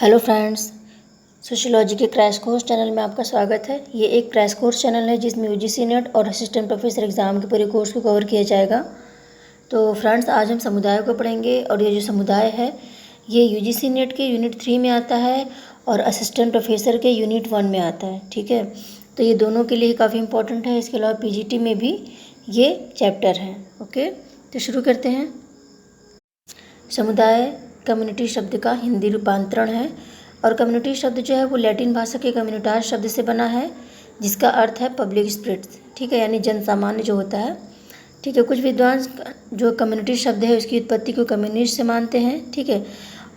Hello friends, sociology के crash course channel में आपका स्वागत है। ये एक क्रैश कोर्स चैनल है जिसमें यूजीसी नेट और असिस्टेंट प्रोफेसर एग्ज़ाम के पूरे कोर्स को कवर किया जाएगा। तो फ्रेंड्स, आज हम समुदाय को पढ़ेंगे और ये जो समुदाय है ये यूजीसी नेट के यूनिट 3 में आता है और असिस्टेंट प्रोफेसर के यूनिट 1 में आता है। ठीक है, तो ये दोनों के लिए काफ़ी इंपॉर्टेंट है। इसके अलावा पीजीटी में भी ये चैप्टर है। ओके, तो शुरू करते हैं। समुदाय कम्युनिटी शब्द का हिंदी रूपांतरण है और कम्युनिटी शब्द जो है वो लैटिन भाषा के कम्युनिटास शब्द से बना है जिसका अर्थ है पब्लिक स्पिरिट। ठीक है, यानी जन सामान्य जो होता है। ठीक है, कुछ विद्वान जो कम्युनिटी शब्द है उसकी उत्पत्ति को कम्युनिस्ट से मानते हैं। ठीक है,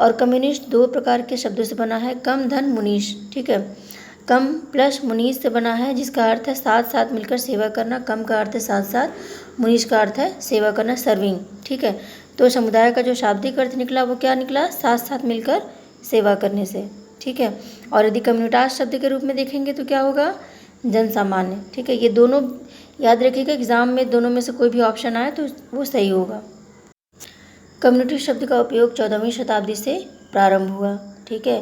और कम्युनिस्ट दो प्रकार के शब्दों से बना है, कम धन मुनीश। ठीक है, कम प्लस मुनीश से बना है जिसका अर्थ है साथ साथ मिलकर सेवा करना। कम का अर्थ है साथ साथ, मुनीश का अर्थ है सेवा करना, सर्विंग। ठीक है, तो समुदाय का जो शाब्दिक अर्थ निकला वो क्या निकला, साथ साथ मिलकर सेवा करने से। ठीक है, और यदि कम्युनिटास शब्द के रूप में देखेंगे तो क्या होगा, जन सामान्य। ठीक है, ये दोनों याद रखिएगा, एग्जाम में दोनों में से कोई भी ऑप्शन आए तो वो सही होगा। कम्युनिटी शब्द का उपयोग 14वीं शताब्दी से प्रारंभ हुआ। ठीक है,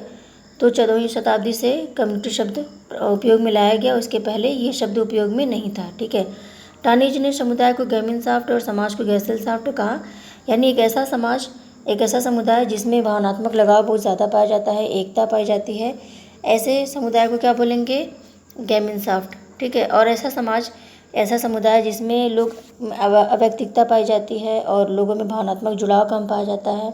तो 14वीं शताब्दी से कम्युनिटी शब्द उपयोग में लाया गया, उसके पहले ये शब्द उपयोग में नहीं था। ठीक है, टानीज ने समुदाय को गेमिनसाफ्ट और समाज को गैसेलसाफ्ट कहा, यानी एक ऐसा समाज, एक ऐसा समुदाय जिसमें भावनात्मक लगाव बहुत ज़्यादा पाया जाता है, एकता पाई जाती है, ऐसे समुदाय को क्या बोलेंगे, गेमिनसाफ्ट। ठीक है, और ऐसा समाज, ऐसा समुदाय जिसमें लोग अवैयक्तिकता पाई जाती है और लोगों में भावनात्मक जुड़ाव कम पाया जाता है,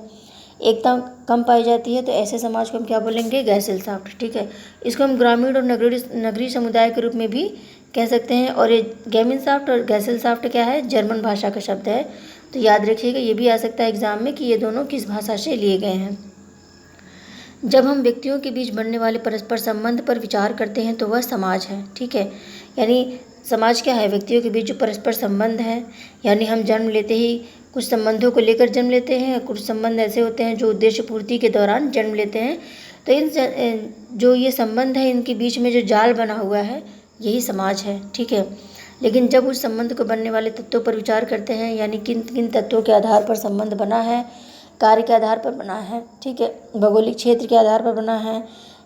एकता कम पाई जाती है, तो ऐसे समाज को हम क्या बोलेंगे, गैसेलसाफ्ट। ठीक है, इसको हम ग्रामीण और नगरीय समुदाय के रूप में भी कह सकते हैं। और ये गेमिनसाफ्ट और गैसेलसाफ्ट क्या है, जर्मन भाषा का शब्द है। तो याद रखिएगा, ये भी आ सकता है एग्जाम में कि ये दोनों किस भाषा से लिए गए हैं। जब हम व्यक्तियों के बीच बनने वाले परस्पर संबंध पर विचार करते हैं तो वह समाज है। ठीक है, यानी समाज क्या है, व्यक्तियों के बीच जो परस्पर संबंध है, यानी हम जन्म लेते ही कुछ संबंधों को लेकर जन्म लेते हैं, कुछ संबंध ऐसे होते हैं जो उद्देश्य पूर्ति के दौरान जन्म लेते हैं। तो इन जो ये संबंध है, इनके बीच में जो जाल बना हुआ है यही समाज है। ठीक है, लेकिन जब उस संबंध को बनने वाले तत्वों पर विचार करते हैं, यानी किन किन तत्वों के आधार पर संबंध बना है, कार्य के आधार पर बना है, ठीक है, भौगोलिक क्षेत्र के आधार पर बना है,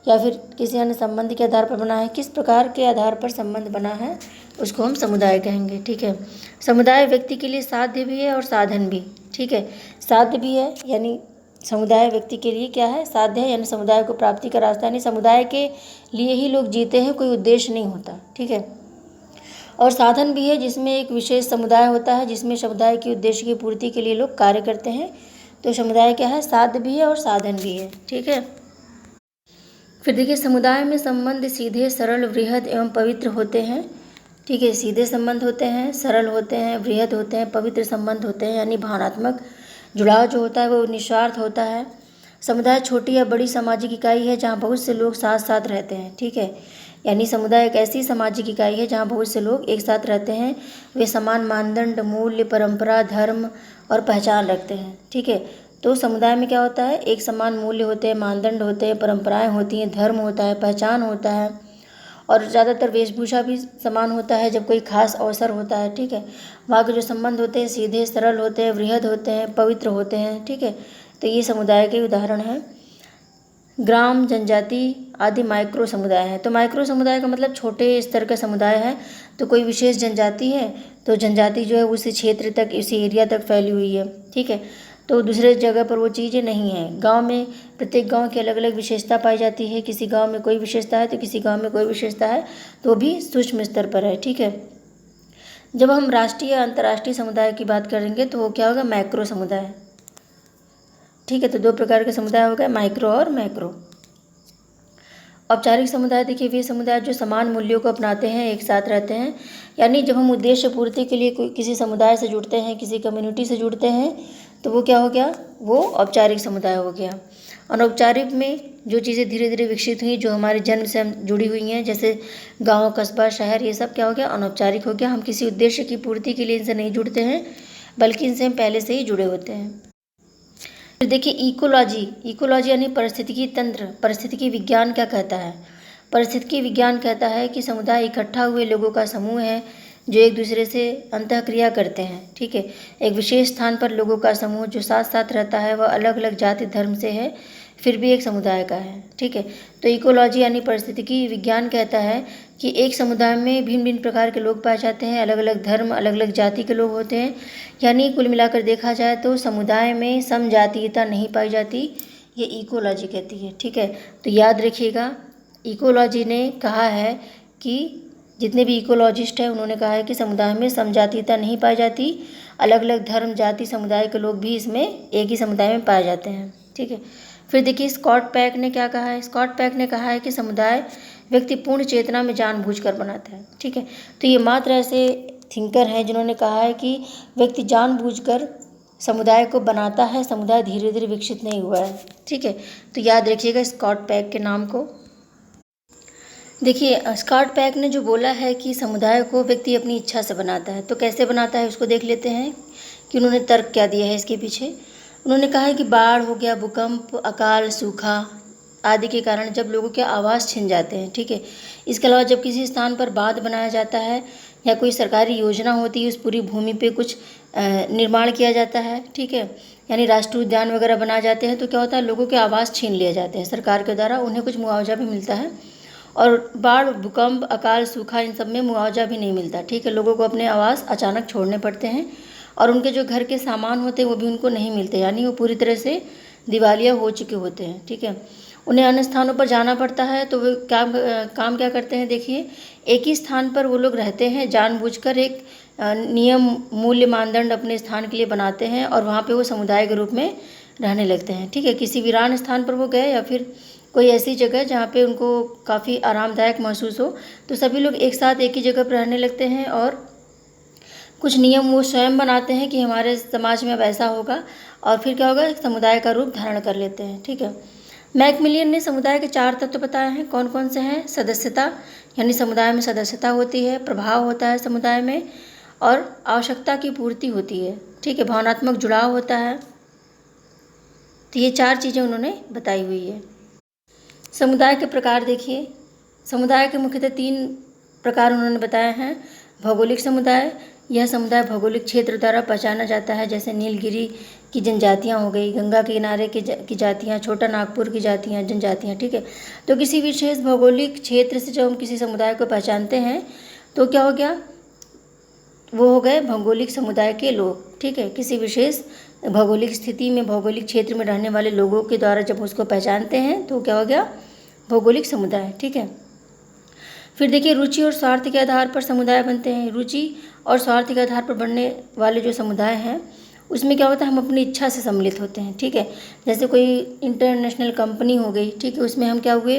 या फिर किसी अन्य संबंध के आधार पर बना है, किस प्रकार के आधार पर संबंध बना है, उसको हम समुदाय कहेंगे। ठीक है, समुदाय व्यक्ति के लिए साध्य भी है और साधन भी। ठीक है, साध्य भी है, यानी समुदाय व्यक्ति के लिए क्या है, साध्य है, यानी समुदाय को प्राप्ति का रास्ता, यानी समुदाय के लिए ही लोग जीते हैं, कोई उद्देश्य नहीं होता। ठीक है, और साधन भी है जिसमें एक विशेष समुदाय होता है जिसमें समुदाय के उद्देश्य की पूर्ति के लिए लोग कार्य करते हैं। तो समुदाय क्या है, साध्य भी है और साधन भी है। ठीक है, फिर देखिए, समुदाय में संबंध सीधे, सरल, वृहद एवं पवित्र होते हैं। ठीक है, सीधे संबंध होते हैं, सरल होते हैं, वृहद होते हैं, पवित्र संबंध होते हैं, यानी भावनात्मक जुड़ाव जो होता है वो निस्वार्थ होता है। समुदाय छोटी या बड़ी सामाजिक इकाई है जहाँ बहुत से लोग साथ साथ रहते हैं। ठीक है, यानी समुदाय एक ऐसी सामाजिक इकाई है जहाँ बहुत से लोग एक साथ रहते हैं, वे समान मानदंड, मूल्य, परंपरा, धर्म और पहचान रखते हैं। ठीक है, तो समुदाय में क्या होता है, एक समान मूल्य होते हैं, मानदंड होते हैं, परंपराएं होती हैं, धर्म होता है, पहचान होता है, और ज़्यादातर वेशभूषा भी समान होता है जब कोई खास अवसर होता है। ठीक है, वहाँ के जो संबंध होते हैं सीधे, सरल होते हैं, वृहद होते हैं, पवित्र होते हैं। ठीक है, तो ये समुदाय के उदाहरण हैं। ग्राम, जनजाति आदि माइक्रो समुदाय है। तो माइक्रो समुदाय का मतलब छोटे स्तर का समुदाय है। तो कोई विशेष जनजाति है तो जनजाति जो है उसी क्षेत्र तक, उसी एरिया तक फैली हुई है। ठीक है, तो दूसरे जगह पर वो चीज़ें नहीं हैं। गांव में प्रत्येक गांव की अलग अलग विशेषता पाई जाती है, किसी गांव में कोई विशेषता है तो किसी गांव में कोई विशेषता है, तो वो भी सूक्ष्म स्तर पर है। ठीक है, जब हम राष्ट्रीय या अंतर्राष्ट्रीय समुदाय की बात करेंगे तो वो क्या होगा, मैक्रो समुदाय। ठीक है, तो दो प्रकार के समुदाय हो गए, माइक्रो और मैक्रो। औपचारिक समुदाय देखिए, वे समुदाय जो समान मूल्यों को अपनाते हैं, एक साथ रहते हैं, यानी जब हम उद्देश्य पूर्ति के लिए कोई किसी समुदाय से जुड़ते हैं, किसी कम्युनिटी से जुड़ते हैं, तो वो क्या हो गया, वो औपचारिक समुदाय हो गया। अनौपचारिक में जो चीज़ें धीरे धीरे विकसित हुई, जो हमारे जन्म से जुड़ी हुई हैं, जैसे गाँव, कस्बा, शहर, ये सब क्या हो गया, अनौपचारिक हो गया। हम किसी उद्देश्य की पूर्ति के लिए इनसे नहीं जुड़ते हैं, बल्कि इनसे हम पहले से ही जुड़े होते हैं। फिर देखिए, इकोलॉजी यानी पारिस्थितिकी तंत्र, पारिस्थितिकी विज्ञान क्या कहता है। पारिस्थितिकी विज्ञान कहता है कि समुदाय इकट्ठा हुए लोगों का समूह है जो एक दूसरे से अंतःक्रिया करते हैं। ठीक है, एक विशेष स्थान पर लोगों का समूह जो साथ साथ रहता है वह अलग अलग जाति धर्म से है, फिर भी एक समुदाय का है। ठीक है, तो इकोलॉजी यानी पारिस्थितिकी विज्ञान कहता है कि एक समुदाय में भिन्न भिन्न प्रकार के लोग पाए जाते हैं, अलग अलग धर्म, अलग अलग जाति के लोग होते हैं। यानी कुल मिलाकर देखा जाए तो समुदाय में समजातीयता नहीं पाई जाती, ये इकोलॉजी कहती है। ठीक है, तो याद रखिएगा, इकोलॉजी ने कहा है कि जितने भी इकोलॉजिस्ट हैं उन्होंने कहा है कि समुदाय में समजातीयता नहीं पाई जाती, अलग अलग धर्म, जाति, समुदाय के लोग भी इसमें एक ही समुदाय में पाए जाते हैं। ठीक है, फिर देखिए स्कॉट पैक ने क्या कहा है। स्कॉट पैक ने कहा है कि समुदाय व्यक्ति पूर्ण चेतना में जानबूझकर बनाता है। ठीक है, तो ये मात्र ऐसे थिंकर हैं जिन्होंने कहा है कि व्यक्ति जानबूझकर समुदाय को बनाता है, समुदाय धीरे धीरे विकसित नहीं हुआ है। ठीक है, तो याद रखिएगा स्कॉट पैक के नाम को। देखिए स्कॉट पैक ने जो बोला है कि समुदाय को व्यक्ति अपनी इच्छा से बनाता है, तो कैसे बनाता है उसको देख लेते हैं कि उन्होंने तर्क क्या दिया है इसके पीछे। उन्होंने कहा है कि बाढ़ हो गया, भूकंप, अकाल, सूखा आदि के कारण जब लोगों के आवास छिन जाते हैं। ठीक है, इसके अलावा जब किसी स्थान पर बांध बनाया जाता है या कोई सरकारी योजना होती है, उस पूरी भूमि पे कुछ निर्माण किया जाता है। ठीक है, यानी राष्ट्रीय उद्यान वगैरह बनाए जाते हैं, तो क्या होता है, लोगों के आवास छीन लिए जाते हैं सरकार के द्वारा, उन्हें कुछ मुआवजा भी मिलता है। और बाढ़, भूकंप, अकाल, सूखा इन सब में मुआवजा भी नहीं मिलता। ठीक है, लोगों को अपने आवास अचानक छोड़ने पड़ते हैं और उनके जो घर के सामान होते हैं वो भी उनको नहीं मिलते, यानी वो पूरी तरह से दिवालिया हो चुके होते हैं। ठीक है, उन्हें अन्य स्थानों पर जाना पड़ता है, तो वो काम क्या करते हैं, देखिए एक ही स्थान पर वो लोग रहते हैं, जानबूझकर एक नियम, मूल्य, मानदंड अपने स्थान के लिए बनाते हैं और वहाँ पे वो समुदाय के रूप में रहने लगते हैं। ठीक है, किसी वीरान स्थान पर वो गए या फिर कोई ऐसी जगह जहाँ पे उनको काफ़ी आरामदायक महसूस हो, तो सभी लोग एक साथ एक ही जगह पर रहने लगते हैं और कुछ नियम वो स्वयं बनाते हैं कि हमारे समाज में अब ऐसा होगा, और फिर क्या होगा, एक समुदाय का रूप धारण कर लेते हैं। ठीक है, मैकमिलियन ने समुदाय के 4 तत्व बताए हैं। कौन कौन से हैं? सदस्यता, यानी समुदाय में सदस्यता होती है, प्रभाव होता है समुदाय में, और आवश्यकता की पूर्ति होती है। ठीक है, भावनात्मक जुड़ाव होता है। तो ये 4 चीज़ें उन्होंने बताई हुई है। समुदाय के प्रकार देखिए, समुदाय के मुख्यतः 3 प्रकार उन्होंने बताए हैं। भौगोलिक समुदाय, यह समुदाय भौगोलिक क्षेत्र द्वारा पहचाना जाता है, जैसे नीलगिरी की जनजातियाँ हो गई, गंगा के किनारे की जातियाँ, छोटा नागपुर की जातियाँ, जनजातियाँ। ठीक है, तो किसी विशेष भौगोलिक क्षेत्र से जब हम किसी समुदाय को पहचानते हैं तो क्या हो गया, वो हो गए भौगोलिक समुदाय के लोग। ठीक है, किसी विशेष भौगोलिक स्थिति में, भौगोलिक क्षेत्र में रहने वाले लोगों के द्वारा जब उसको पहचानते हैं तो क्या हो गया, भौगोलिक समुदाय। ठीक है, फिर देखिए रुचि और स्वार्थ के आधार पर समुदाय बनते हैं। रुचि और स्वार्थ के आधार पर बनने वाले जो समुदाय हैं उसमें क्या होता है, हम अपनी इच्छा से सम्मिलित होते हैं। ठीक है, जैसे कोई इंटरनेशनल कंपनी हो गई, ठीक है, उसमें हम क्या हुए,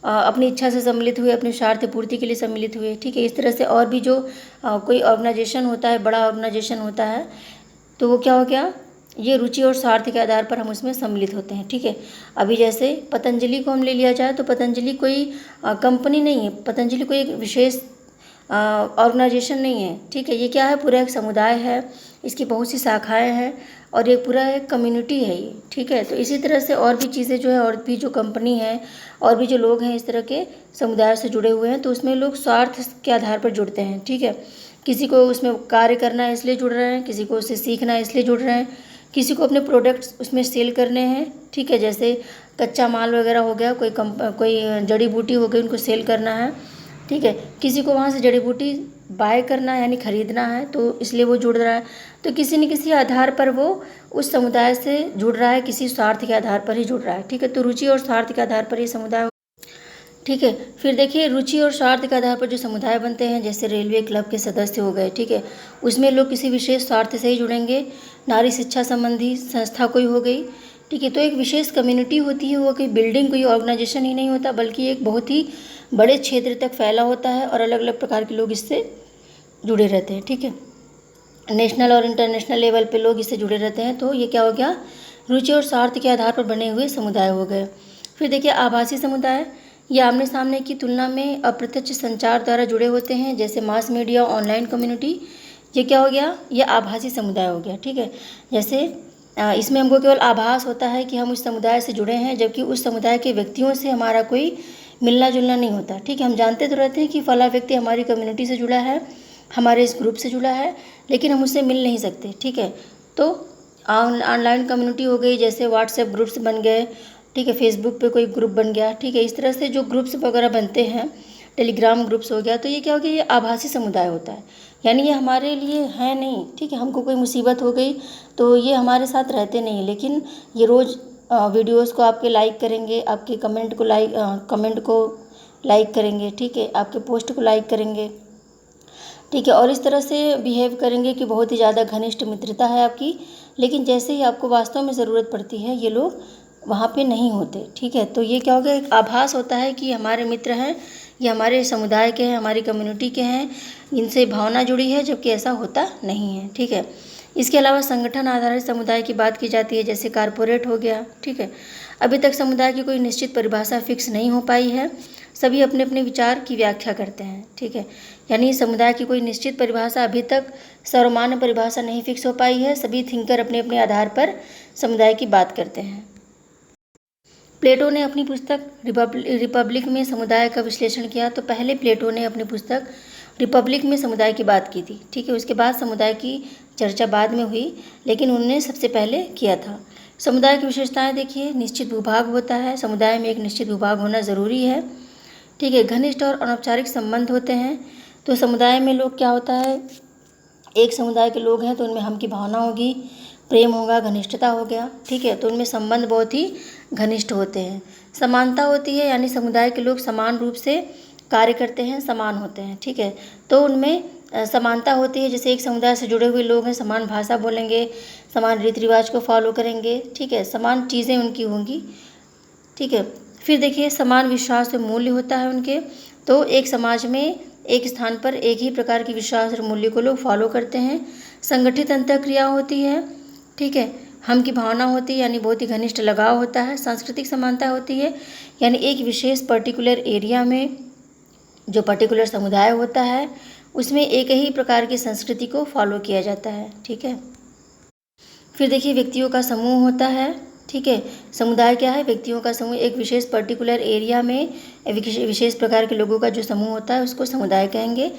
अपनी इच्छा से सम्मिलित हुए, अपने स्वार्थ पूर्ति के लिए सम्मिलित हुए। ठीक है, इस तरह से और भी जो कोई ऑर्गेनाइजेशन होता है, बड़ा ऑर्गेनाइजेशन होता है, तो वो क्या हो गया, ये रुचि और स्वार्थ के आधार पर हम उसमें सम्मिलित होते हैं। ठीक है, अभी जैसे पतंजलि को हम ले लिया जाए तो पतंजलि कोई कंपनी नहीं है, पतंजलि कोई एक विशेष ऑर्गेनाइजेशन नहीं है। ठीक है, ये क्या है, पूरा एक समुदाय है, इसकी बहुत सी शाखाएं हैं और ये पूरा एक कम्युनिटी है ये। ठीक है, तो इसी तरह से और भी चीज़ें जो है, और भी जो कंपनी है और भी जो लोग हैं इस तरह के समुदाय से जुड़े हुए हैं, तो उसमें लोग स्वार्थ के आधार पर जुड़ते हैं। ठीक है, किसी को उसमें कार्य करना है इसलिए जुड़ रहे हैं, किसी को उससे सीखना है इसलिए जुड़ रहे हैं, किसी को अपने प्रोडक्ट्स उसमें सेल करने हैं। ठीक है, जैसे कच्चा माल वगैरह हो गया, कोई जड़ी बूटी हो गई, उनको सेल करना है। ठीक है, किसी को वहाँ से जड़ी बूटी बाय करना है यानी खरीदना है, तो इसलिए वो जुड़ रहा है। तो किसी न किसी आधार पर वो उस समुदाय से जुड़ रहा है, किसी स्वार्थ के आधार पर ही जुड़ रहा है। ठीक है, तो रुचि और स्वार्थ के आधार पर ये समुदाय। ठीक है, फिर देखिए रुचि और स्वार्थ के आधार पर जो समुदाय बनते हैं, जैसे रेलवे क्लब के सदस्य हो गए। ठीक है, उसमें लोग किसी विशेष स्वार्थ से ही जुड़ेंगे। नारी शिक्षा संबंधी संस्था कोई हो गई। ठीक है, तो एक विशेष कम्युनिटी होती है, वो कोई बिल्डिंग, कोई ऑर्गेनाइजेशन ही नहीं होता, बल्कि एक बहुत ही बड़े क्षेत्र तक फैला होता है और अलग अलग प्रकार के लोग इससे जुड़े रहते हैं। ठीक है, नेशनल और इंटरनेशनल लेवल पे लोग इससे जुड़े रहते हैं। तो ये क्या हो गया, रुचि और स्वार्थ के आधार पर बने हुए समुदाय हो गए। फिर देखिए आभासी समुदाय, ये आमने सामने की तुलना में अप्रत्यक्ष संचार द्वारा जुड़े होते हैं, जैसे मास मीडिया, ऑनलाइन कम्युनिटी। ये क्या हो गया, ये आभासी समुदाय हो गया। ठीक है, जैसे इसमें हमको केवल आभास होता है कि हम उस समुदाय से जुड़े हैं, जबकि उस समुदाय के व्यक्तियों से हमारा कोई मिलना जुलना नहीं होता। ठीक है, हम जानते तो रहते हैं कि फला व्यक्ति हमारी कम्युनिटी से जुड़ा है, हमारे इस ग्रुप से जुड़ा है, लेकिन हम उससे मिल नहीं सकते। ठीक है, तो ऑनलाइन कम्युनिटी हो गई, जैसे व्हाट्सएप ग्रुप्स बन गए, ठीक है, फेसबुक पे कोई ग्रुप बन गया, ठीक है, इस तरह से जो ग्रुप्स वगैरह बनते हैं, टेलीग्राम ग्रुप्स हो गया, तो ये क्या हो गया, ये आभासी समुदाय होता है, यानी ये हमारे लिए है नहीं, ठीक है, हमको कोई मुसीबत हो गई तो ये हमारे साथ रहते नहीं, लेकिन ये रोज़ वीडियोस को आपके लाइक करेंगे, आपके कमेंट को लाइक करेंगे, ठीक है, आपके पोस्ट को लाइक करेंगे, ठीक है, और इस तरह से बिहेव करेंगे कि बहुत ही ज़्यादा घनिष्ठ मित्रता है आपकी, लेकिन जैसे ही आपको वास्तव में ज़रूरत पड़ती है ये लोग वहाँ पे नहीं होते, ठीक है। तो ये क्या हो गया, एक आभास होता है कि हमारे मित्र हैं, ये हमारे समुदाय के हैं, हमारी कम्युनिटी के हैं, इनसे भावना जुड़ी है, जबकि ऐसा होता नहीं है, ठीक है। इसके अलावा संगठन आधारित समुदाय की बात की जाती है, जैसे कारपोरेट हो गया, ठीक है। अभी तक समुदाय की कोई निश्चित परिभाषा फिक्स नहीं हो पाई है, सभी अपने अपने विचार की व्याख्या करते हैं, ठीक है, यानी समुदाय की कोई निश्चित परिभाषा अभी तक सर्वमान्य परिभाषा नहीं फिक्स हो पाई है, सभी थिंकर अपने अपने आधार पर समुदाय की बात करते हैं। प्लेटो ने अपनी पुस्तक रिपब्लिक में समुदाय का विश्लेषण किया, तो पहले प्लेटो ने अपनी पुस्तक रिपब्लिक में समुदाय की बात की थी, ठीक है, उसके बाद समुदाय की चर्चा बाद में हुई, लेकिन उन्होंने सबसे पहले किया था। समुदाय की विशेषताएं देखिए, निश्चित भूभाग होता है, समुदाय में एक निश्चित भूभाग होना ज़रूरी है, ठीक है, घनिष्ठ और अनौपचारिक संबंध होते हैं, तो समुदाय में लोग क्या होता है, एक समुदाय के लोग हैं तो उनमें हम की भावना होगी, प्रेम होगा, घनिष्ठता हो गया, ठीक है, तो उनमें संबंध बहुत ही घनिष्ठ होते हैं। समानता होती है, यानी समुदाय के लोग समान रूप से कार्य करते हैं, समान होते हैं, ठीक है, तो उनमें समानता होती है, जैसे एक समुदाय से जुड़े हुए लोग हैं, समान भाषा बोलेंगे, समान रीति रिवाज को फॉलो करेंगे, ठीक है, समान चीज़ें उनकी होंगी, ठीक है। फिर देखिए समान विश्वास और मूल्य होता है उनके, तो एक समाज में एक स्थान पर एक ही प्रकार की विश्वास और मूल्य को लोग फॉलो करते हैं। संगठित अंतःक्रिया होती है, ठीक है, हम की भावना होती है, यानी बहुत ही घनिष्ठ लगाव होता है। सांस्कृतिक समानता होती है, यानी एक विशेष पर्टिकुलर एरिया में जो पर्टिकुलर समुदाय होता है उसमें एक ही प्रकार की संस्कृति को फॉलो किया जाता है, ठीक है। फिर देखिए व्यक्तियों का समूह होता है, ठीक है, समुदाय क्या है, व्यक्तियों का समूह, एक विशेष पर्टिकुलर एरिया में विशेष प्रकार के लोगों का जो समूह होता है उसको समुदाय कहेंगे।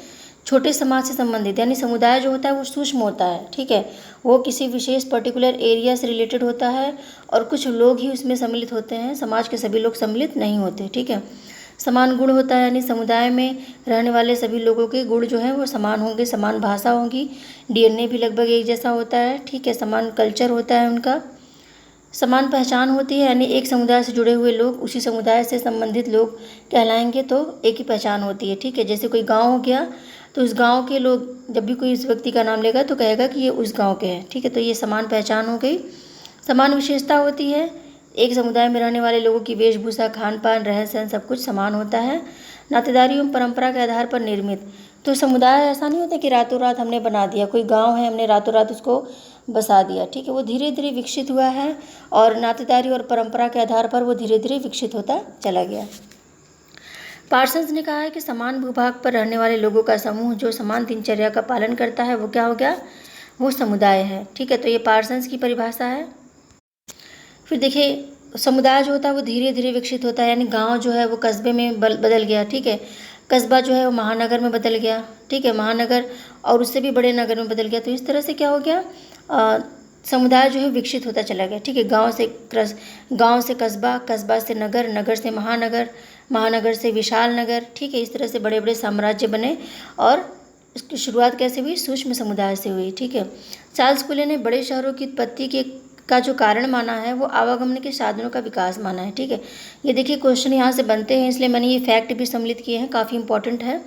छोटे समाज से संबंधित, यानी समुदाय जो होता है वो सूक्ष्म होता है, ठीक है, वो किसी विशेष पर्टिकुलर एरिया से रिलेटेड होता है और कुछ लोग ही उसमें सम्मिलित होते हैं, समाज के सभी लोग सम्मिलित नहीं होते, ठीक है। समान गुण होता है, यानी समुदाय में रहने वाले सभी लोगों के गुण जो हैं वो समान होंगे, समान भाषा होगी, डीएनए भी लगभग एक जैसा होता है, ठीक है, समान कल्चर होता है उनका। समान पहचान होती है, यानी एक समुदाय से जुड़े हुए लोग उसी समुदाय से संबंधित लोग कहलाएंगे तो एक ही पहचान होती है, ठीक है। जैसे कोई गांव हो गया तो उस गांव के लोग जब भी कोई उस व्यक्ति का नाम लेगा तो कहेगा कि ये उस गांव के हैं, ठीक है, तो ये समान पहचान हो गई। समान विशेषता होती है, एक समुदाय में रहने वाले लोगों की वेशभूषा, खान पान, रहन सहन सब कुछ समान होता है। नातेदारी एवं परंपरा के आधार पर निर्मित, तो समुदाय ऐसा नहीं होता कि रातों रात हमने बना दिया, कोई गांव है हमने रातों रात उसको बसा दिया, ठीक है, वो धीरे धीरे विकसित हुआ है और नातेदारी और परंपरा के आधार पर वो धीरे धीरे विकसित होता चला गया। पार्सन्स ने कहा है कि समान भूभाग पर रहने वाले लोगों का समूह जो समान दिनचर्या का पालन करता है वो क्या हो गया, वो समुदाय है, ठीक है, तो ये पार्सन्स की परिभाषा है। फिर देखिए समुदाय जो होता है वो धीरे धीरे विकसित होता है, यानी गांव जो है वो कस्बे में बदल गया, ठीक है, कस्बा जो है वो महानगर में बदल गया, ठीक है, महानगर और उससे भी बड़े नगर में बदल गया, तो इस तरह से क्या हो गया, समुदाय जो है विकसित होता चला गया, ठीक है, गांव से कस्बा, कस्बा से नगर, नगर से महानगर, महानगर से विशाल नगर, ठीक है, इस तरह से बड़े बड़े साम्राज्य बने और इसकी शुरुआत कैसे हुई, सूक्ष्म समुदाय से हुई, ठीक है। चार्ल्स फूले ने बड़े शहरों की उत्पत्ति का जो कारण माना है वो आवागमन के साधनों का विकास माना है, ठीक है। ये देखिए क्वेश्चन यहाँ से बनते हैं, इसलिए मैंने ये फैक्ट भी सम्मिलित किए हैं, काफ़ी इंपॉर्टेंट है।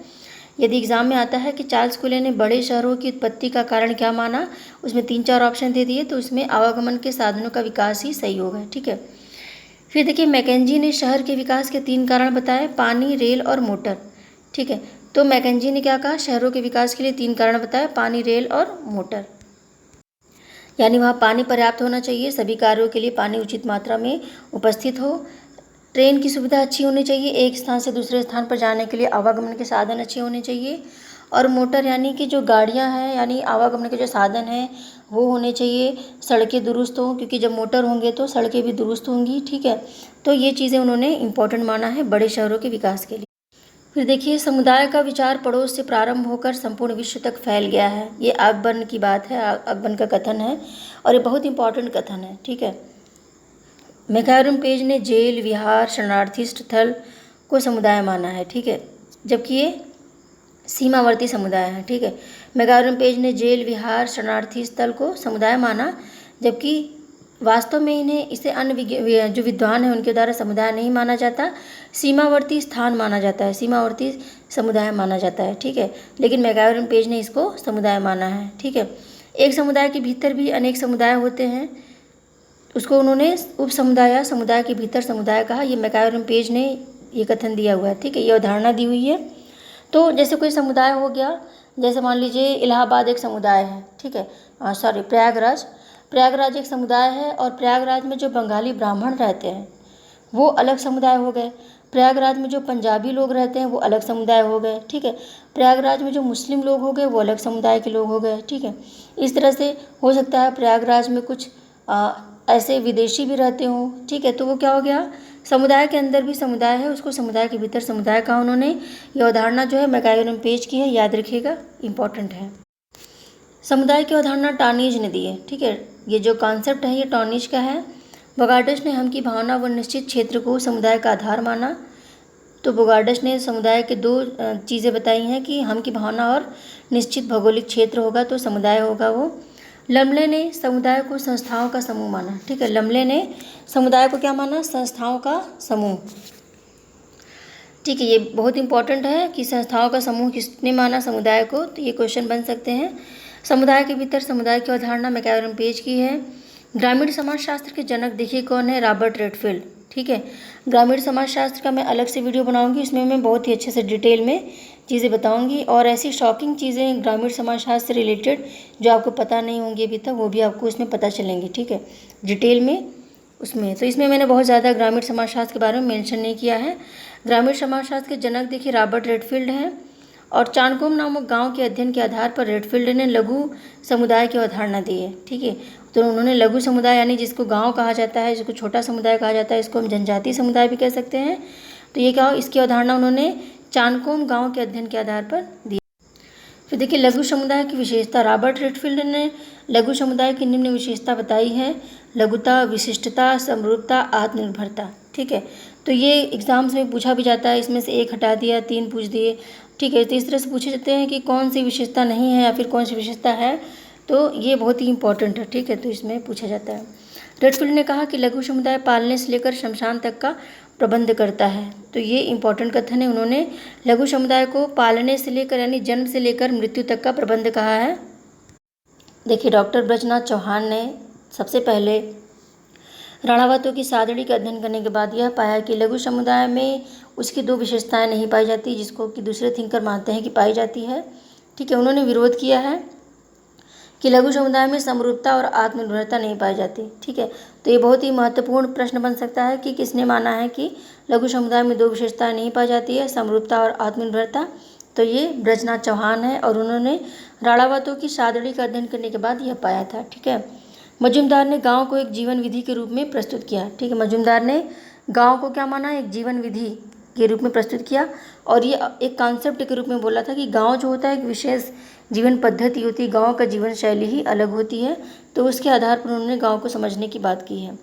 यदि एग्जाम में आता है कि चार्ल्स फूले ने बड़े शहरों की उत्पत्ति का कारण क्या माना, उसमें 3-4 ऑप्शन दे दिए, तो उसमें आवागमन के साधनों का विकास ही सही होगा, ठीक है। फिर देखिए मैकेंजी ने शहर के विकास के 3 कारण बताए, पानी, रेल और मोटर, ठीक है, तो मैकेंजी ने क्या कहा, शहरों के विकास के लिए 3 कारण बताए, पानी, रेल और मोटर, यानी वहाँ पानी पर्याप्त होना चाहिए, सभी कार्यों के लिए पानी उचित मात्रा में उपस्थित हो, ट्रेन की सुविधा अच्छी होनी चाहिए, एक स्थान से दूसरे स्थान पर जाने के लिए आवागमन के साधन अच्छे होने चाहिए, और मोटर यानी कि जो गाड़ियाँ हैं, यानी आवागमन के जो साधन हैं वो होने चाहिए, सड़कें दुरुस्त हों, क्योंकि जब मोटर होंगे तो सड़कें भी दुरुस्त होंगी, ठीक है, तो ये चीज़ें उन्होंने इम्पोर्टेंट माना है बड़े शहरों के विकास के लिए। फिर देखिए समुदाय का विचार पड़ोस से प्रारंभ होकर संपूर्ण विश्व तक फैल गया है, ये अकबर्न की बात है, अकबर्न का कथन है और ये बहुत इंपॉर्टेंट कथन है, ठीक है। मैकायरम पेज ने जेल, विहार, शरणार्थी स्थल को समुदाय माना है, ठीक है, जबकि ये सीमावर्ती समुदाय है, ठीक है। मैकायरम पेज ने जेल, विहार, शरणार्थी स्थल को समुदाय माना, जबकि वास्तव में इन्हें इसे अन्य जो विद्वान हैं उनके द्वारा समुदाय नहीं माना जाता, सीमावर्ती स्थान माना जाता है, सीमावर्ती समुदाय माना जाता है, ठीक है। लेकिन मैकायरम पेज ने इसको समुदाय माना है, ठीक है। एक समुदाय के भीतर भी अनेक समुदाय होते हैं, उसको उन्होंने उप समुदाय या समुदाय के भीतर समुदाय कहा। ये मैकायरम पेज ने ये कथन दिया हुआ है, ठीक है, ये अवधारणा दी हुई है। तो जैसे कोई समुदाय हो गया, जैसे मान लीजिए इलाहाबाद एक समुदाय है, ठीक है, सॉरी प्रयागराज एक समुदाय है, और प्रयागराज में जो बंगाली ब्राह्मण रहते हैं वो अलग समुदाय हो गए। प्रयागराज में जो पंजाबी लोग रहते हैं वो अलग समुदाय हो गए, ठीक है। प्रयागराज में जो मुस्लिम लोग हो गए वो अलग समुदाय के लोग हो गए, ठीक है। इस तरह से हो सकता है प्रयागराज में कुछ ऐसे विदेशी भी रहते हों, ठीक है, तो वो क्या हो गया, समुदाय के अंदर भी समुदाय है, उसको समुदाय के भीतर समुदाय कहा उन्होंने। यह अवधारणा जो है मैकायरम पेज की है, याद रखिएगा, इम्पॉर्टेंट है। समुदाय की अवधारणा टॉर्नेज ने दी है, ठीक है, ये जो कॉन्सेप्ट है ये टॉर्नेज का है। बोगार्डस ने हम की भावना व निश्चित क्षेत्र को समुदाय का आधार माना। तो बोगार्डस ने समुदाय के दो चीज़ें बताई हैं कि हम की भावना और निश्चित भौगोलिक क्षेत्र होगा तो समुदाय होगा वो। लम्ले ने समुदाय को संस्थाओं का समूह माना, ठीक है, लम्ले ने समुदाय को क्या माना, संस्थाओं का समूह, ठीक है। ये बहुत इंपॉर्टेंट है कि संस्थाओं का समूह किसने माना समुदाय को, तो ये क्वेश्चन बन सकते हैं। समुदाय के भीतर समुदाय की अवधारणा मैकायरम पेज की है। ग्रामीण समाजशास्त्र के जनक देखिए कौन है, रॉबर्ट रेडफील्ड, ठीक है। ग्रामीण समाजशास्त्र का मैं अलग से वीडियो बनाऊंगी, इसमें मैं बहुत ही अच्छे से डिटेल में चीज़ें बताऊंगी, और ऐसी शॉकिंग चीज़ें ग्रामीण समाजशास्त्र से रिलेटेड जो आपको पता नहीं होंगी अभी तक, वो भी आपको उसमें पता चलेंगी, ठीक है, डिटेल में उसमें। तो इसमें मैंने बहुत ज़्यादा ग्रामीण समाजशास्त्र के बारे में मेंशन नहीं किया है। ग्रामीण समाजशास्त्र के जनक देखिए रॉबर्ट रेडफील्ड हैं, और चाणकोम नामक गांव के अध्ययन के आधार पर रेडफील्ड ने लघु समुदाय की अवधारणा दी है, ठीक है। तो उन्होंने लघु समुदाय यानी जिसको गांव कहा जाता है, जिसको छोटा समुदाय कहा जाता है, इसको हम जनजातीय समुदाय भी कह सकते हैं। तो ये क्या हो, इसकी अवधारणा उन्होंने चाणकोम गांव के अध्ययन के आधार पर दी। फिर देखिए लघु समुदाय की विशेषता, रॉबर्ट रेडफील्ड ने लघु समुदाय की निम्न विशेषता बताई है, लघुता, विशिष्टता, समरूपता, आत्मनिर्भरता, ठीक है। तो ये एग्जाम्स में पूछा भी जाता है, इसमें से एक हटा दिया, 3 पूछ दिए, ठीक है। तो इस तरह से पूछे जाते हैं कि कौन सी विशेषता नहीं है या फिर कौन सी विशेषता है, तो ये बहुत ही इंपॉर्टेंट है, ठीक है, तो इसमें पूछा जाता है। रेडफील्ड ने कहा कि लघु समुदाय पालने से लेकर शमशान तक का प्रबंध करता है, तो ये इंपॉर्टेंट कथन है। उन्होंने लघु समुदाय को पालने से लेकर यानी जन्म से लेकर मृत्यु तक का प्रबंध कहा है। देखिए डॉक्टर ब्रजनाथ चौहान ने सबसे पहले राणावतों की सादड़ी का अध्ययन करने के बाद यह पाया कि लघु समुदाय में उसकी 2 विशेषताएं नहीं पाई जाती, जिसको कि दूसरे थिंकर मानते हैं कि पाई जाती है, ठीक है। उन्होंने विरोध किया है कि लघु समुदाय में समरूपता और आत्मनिर्भरता नहीं पाई जाती, ठीक है। तो ये बहुत ही महत्वपूर्ण प्रश्न बन सकता है कि किसने माना है कि लघु समुदाय में 2 विशेषताएं नहीं पाई जाती है, समरूपता और आत्मनिर्भरता, तो ये ब्रजनाथ चौहान है, और उन्होंने राणावतों की सादड़ी का अध्ययन करने के बाद यह पाया था, ठीक है। मजूमदार ने गाँव को एक जीवन विधि के रूप में प्रस्तुत किया, ठीक है। मजूमदार ने गाँव को क्या माना, एक जीवन विधि के रूप में प्रस्तुत किया, और ये एक कॉन्सेप्ट के रूप में बोला था कि गांव जो होता है एक विशेष जीवन पद्धति होती है, गांव का जीवन शैली ही अलग होती है, तो उसके आधार पर उन्होंने गांव को समझने की बात की है।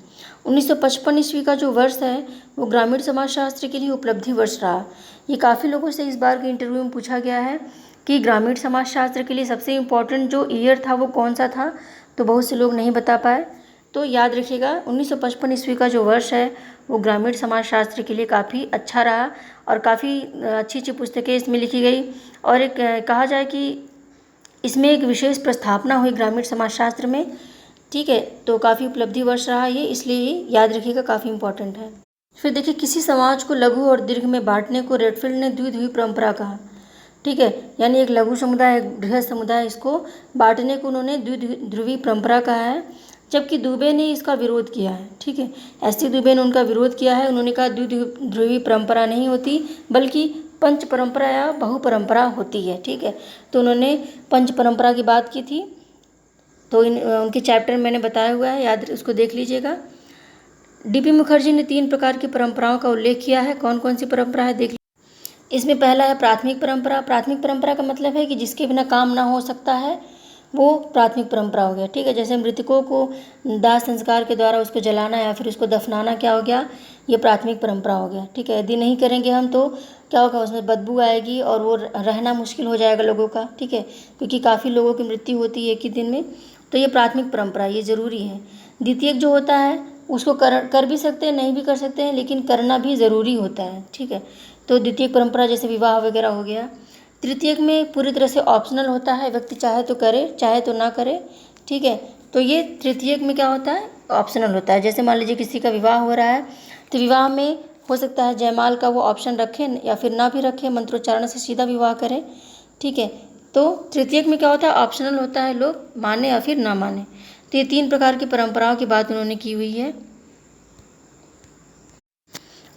1955 ईस्वी का जो वर्ष है वो ग्रामीण समाजशास्त्र के लिए उपलब्धि वर्ष रहा। ये काफ़ी लोगों से इस बार के इंटरव्यू में पूछा गया है कि ग्रामीण समाजशास्त्र के लिए सबसे इम्पोर्टेंट जो ईयर था वो कौन सा था, तो बहुत से लोग नहीं बता पाए। तो याद रखिएगा 1955 ईस्वी का जो वर्ष है वो ग्रामीण समाजशास्त्र के लिए काफ़ी अच्छा रहा, और काफ़ी अच्छी अच्छी पुस्तकें इसमें लिखी गई, और एक कहा जाए कि इसमें एक विशेष प्रस्थापना हुई ग्रामीण समाजशास्त्र में, ठीक है। तो काफ़ी उपलब्धि वर्ष रहा ये, इसलिए याद रखिएगा, काफ़ी इंपॉर्टेंट है। फिर देखिए किसी समाज को लघु और दीर्घ में बांटने को रेडफील्ड ने द्विध्रुवी परंपरा कहा, ठीक है, यानी एक लघु समुदाय एक बृहद समुदाय, इसको बांटने को उन्होंने द्विध्रुवी परंपरा कहा है, जबकि दुबे ने इसका विरोध किया है, ठीक है। एस.सी. दुबे ने उनका विरोध किया है, उन्होंने कहा द्विध्रुवी परंपरा नहीं होती बल्कि पंच परंपरा या बहु परंपरा होती है, ठीक है। तो उन्होंने पंच परंपरा की बात की थी, तो उनके चैप्टर में मैंने बताया हुआ है, याद उसको देख लीजिएगा। डी.पी. मुखर्जी ने 3 प्रकार की परंपराओं का उल्लेख किया है, कौन कौन सी परंपरा है देख। इसमें पहला है प्राथमिक परंपरा। प्राथमिक परंपरा का मतलब है कि जिसके बिना काम ना हो सकता है वो प्राथमिक परंपरा हो गया। ठीक है, जैसे मृतकों को दाह संस्कार के द्वारा उसको जलाना या फिर उसको दफनाना क्या हो गया, ये प्राथमिक परंपरा हो गया। ठीक है, यदि नहीं करेंगे हम तो क्या होगा, उसमें बदबू आएगी और वो रहना मुश्किल हो जाएगा लोगों का। ठीक है, क्योंकि काफ़ी लोगों की मृत्यु होती है एक ही दिन में, तो ये प्राथमिक परंपरा, ये ज़रूरी है। द्वितीयक जो होता है उसको कर भी सकते हैं, नहीं भी कर सकते हैं, लेकिन करना भी ज़रूरी होता है। ठीक है, तो द्वितीयक परंपरा जैसे विवाह वगैरह हो गया। तृतीयक में पूरी तरह से ऑप्शनल होता है, व्यक्ति चाहे तो करे चाहे तो ना करे। ठीक है, तो ये तृतीयक में क्या होता है, ऑप्शनल होता है। जैसे मान लीजिए किसी का विवाह हो रहा है तो विवाह में हो सकता है जयमाल का वो ऑप्शन रखें या फिर ना भी रखें, मंत्रोच्चारण से सीधा विवाह करें। ठीक है, तो तृतीयक में क्या होता है, ऑप्शनल होता है, लोग माने या फिर ना माने। तो ये 3 प्रकार की परंपराओं की बात उन्होंने की हुई है।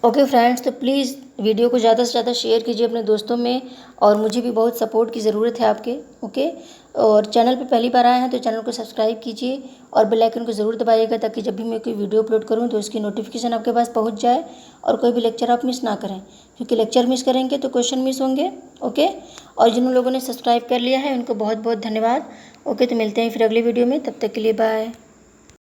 ओके फ्रेंड्स, तो प्लीज़ वीडियो को ज़्यादा से ज़्यादा शेयर कीजिए अपने दोस्तों में, और मुझे भी बहुत सपोर्ट की ज़रूरत है आपके। ओके, और चैनल पे पहली बार आए हैं तो चैनल को सब्सक्राइब कीजिए और बेल आइकन को ज़रूर दबाइएगा, ताकि जब भी मैं कोई वीडियो अपलोड करूँ तो उसकी नोटिफिकेशन आपके पास पहुँच जाए और कोई भी लेक्चर आप मिस ना करें, क्योंकि लेक्चर मिस करेंगे तो क्वेश्चन मिस होंगे। ओके, और जिन लोगों ने सब्सक्राइब कर लिया है उनको बहुत बहुत धन्यवाद। ओके, तो मिलते हैं फिर अगली वीडियो में, तब तक के लिए बाय।